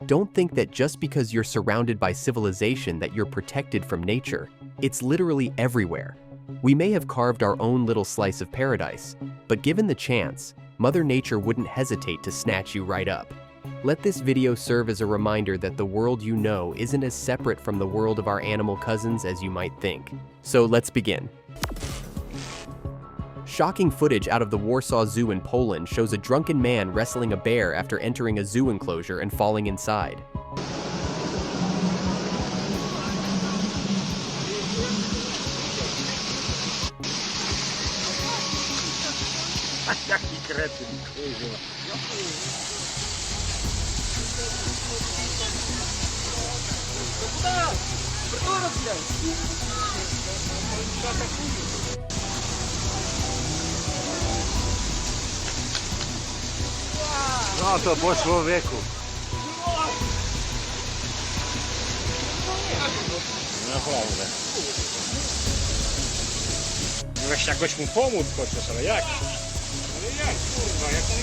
Don't think that just because you're surrounded by civilization that you're protected from nature. It's literally everywhere. We may have carved our own little slice of paradise, but given the chance, Mother Nature wouldn't hesitate to snatch you right up. Let this video serve as a reminder that the world you know isn't as separate from the world of our animal cousins as you might think. So let's begin. Shocking footage out of the Warsaw Zoo in Poland shows a drunken man wrestling a bear after entering a zoo enclosure and falling inside. Jaki kretyn, kurwa. No to po człowieku. Naprawdę. Weź jakoś mu pomóc chociaż, ale jak? Ale jak, kurwa, jak on...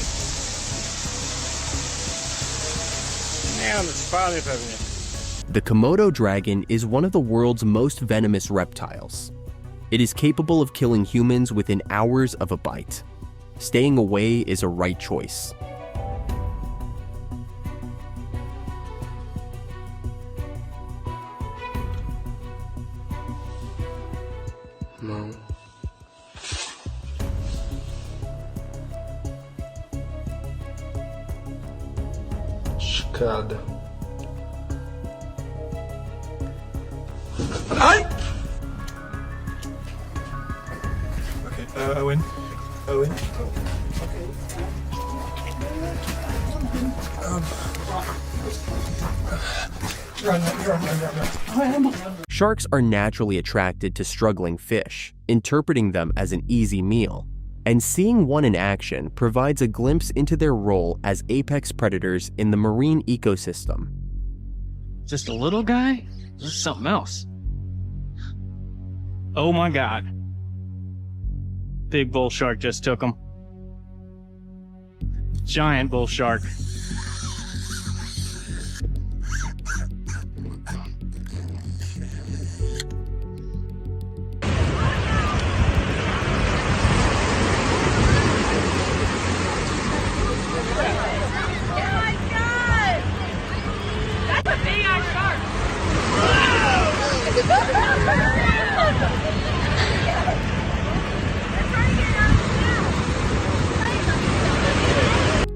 Nie, on spany pewnie. The Komodo dragon is one of the world's most venomous reptiles. It is capable of killing humans within hours of a bite. Staying away is a right choice. No. Szkoda. Aj! Okay, Owen. Owen. Sharks are naturally attracted to struggling fish, interpreting them as an easy meal. And seeing one in action provides a glimpse into their role as apex predators in the marine ecosystem. Just a little guy? This is something else. Oh my God. Big bull shark just took him. Giant bull shark.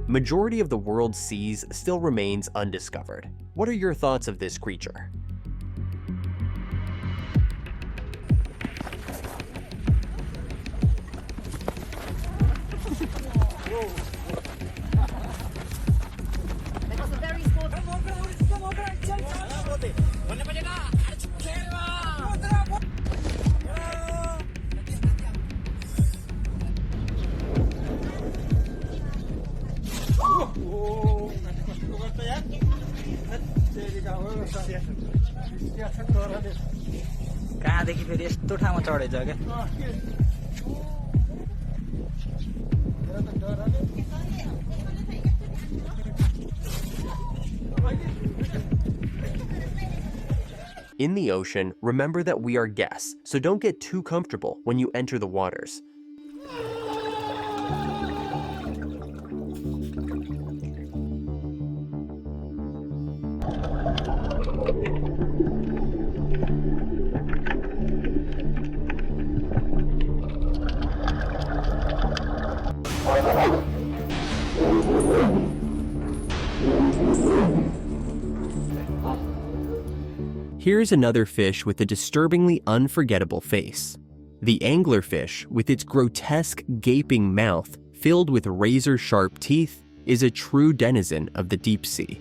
Majority of the world's seas still remains undiscovered. What are your thoughts of this creature? कहाँदेखि फेरि यस्तो ठाउँमा चढेछ क्या In the ocean, remember that we are guests, so don't get too comfortable when you enter the waters. Here's another fish with a disturbingly unforgettable face. The anglerfish, with its grotesque, gaping mouth filled with razor-sharp teeth, is a true denizen of the deep sea.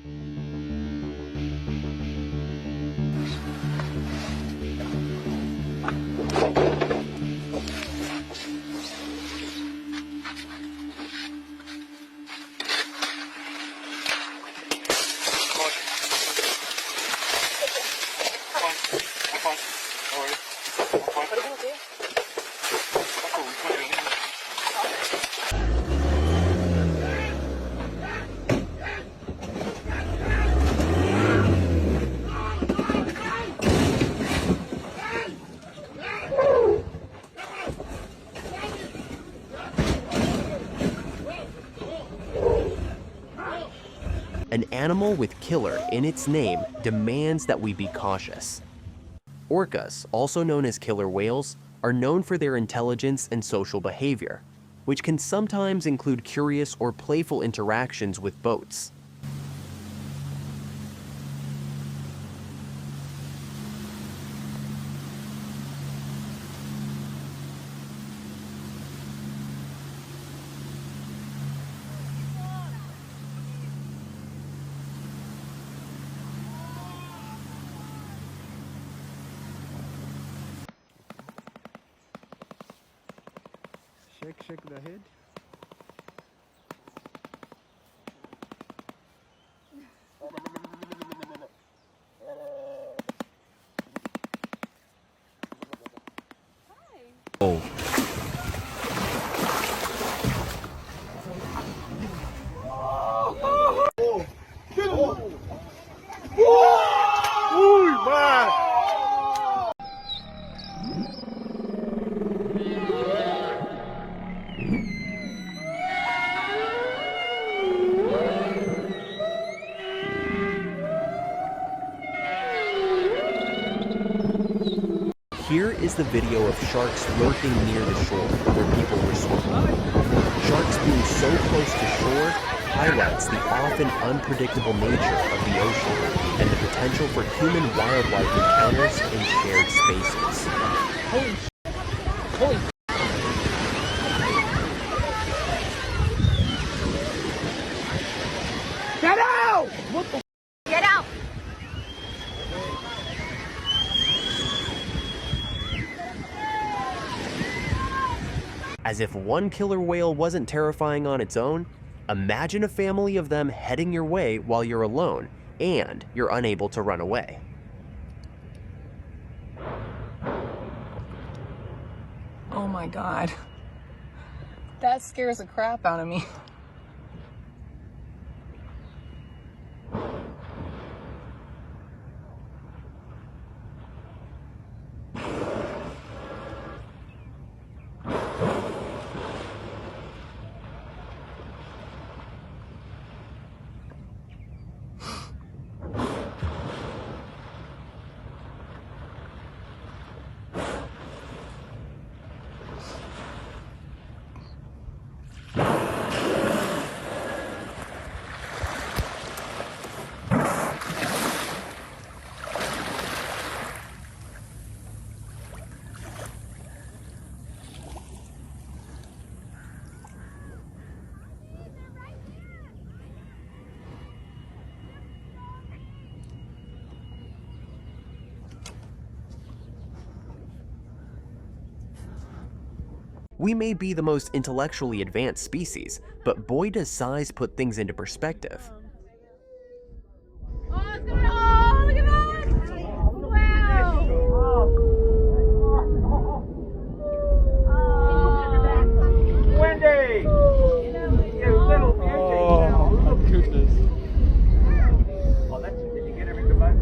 An animal with killer in its name demands that we be cautious. Orcas, also known as killer whales, are known for their intelligence and social behavior, which can sometimes include curious or playful interactions with boats. Shake the head. Oh. Here is the video of sharks lurking near the shore where people were swimming. Sharks being so close to shore highlights the often unpredictable nature of the ocean and the potential for human-wildlife encounters in shared spaces. Get out! Get out! As if one killer whale wasn't terrifying on its own, imagine a family of them heading your way while you're alone and you're unable to run away. Oh my God. That scares the crap out of me. We may be the most intellectually advanced species, but boy does size put things into perspective. Oh, it's going on! Look at that! Wow! Wendy! You little beauty! Oh, my goodness. Oh, that's it. Did you get everything back?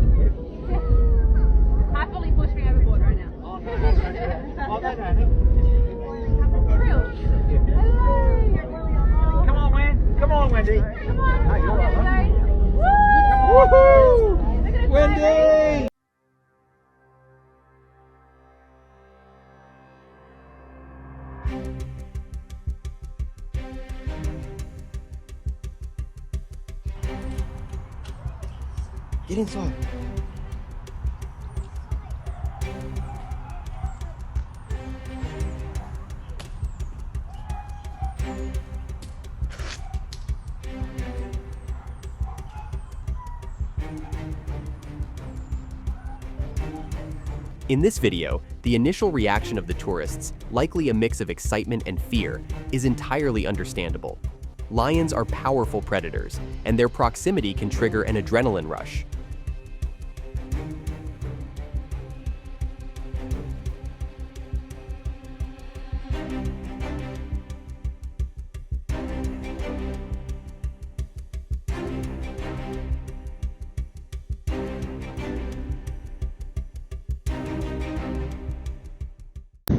Happily push me overboard right now. Oh, no. Come on, Wendy. Come on, Oh, you're all right. Woo! Look at it, Wendy! Get inside. In this video, the initial reaction of the tourists, likely a mix of excitement and fear, is entirely understandable. Lions are powerful predators, and their proximity can trigger an adrenaline rush.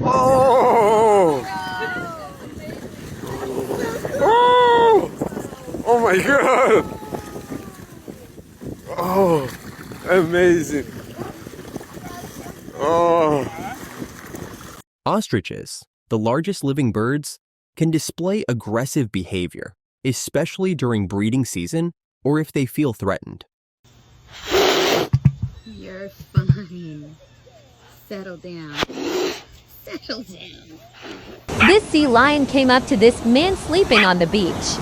Oh! Oh! Oh my God! Oh, amazing. Oh. Ostriches, the largest living birds, can display aggressive behavior, especially during breeding season or if they feel threatened. You're fine. Settle down. Settle down. This sea lion came up to this man sleeping on the beach.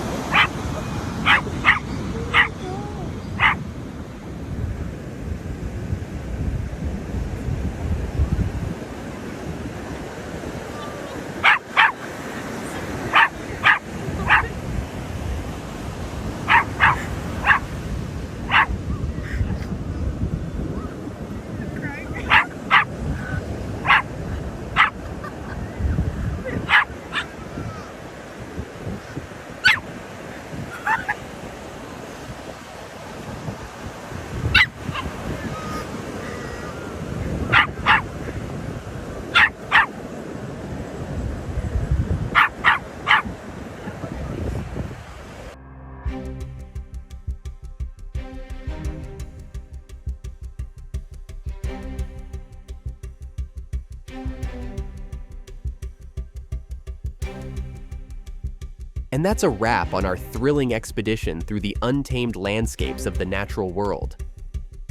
And that's a wrap on our thrilling expedition through the untamed landscapes of the natural world.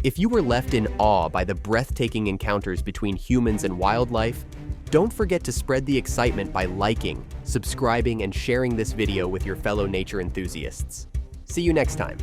If you were left in awe by the breathtaking encounters between humans and wildlife, don't forget to spread the excitement by liking, subscribing, and sharing this video with your fellow nature enthusiasts. See you next time.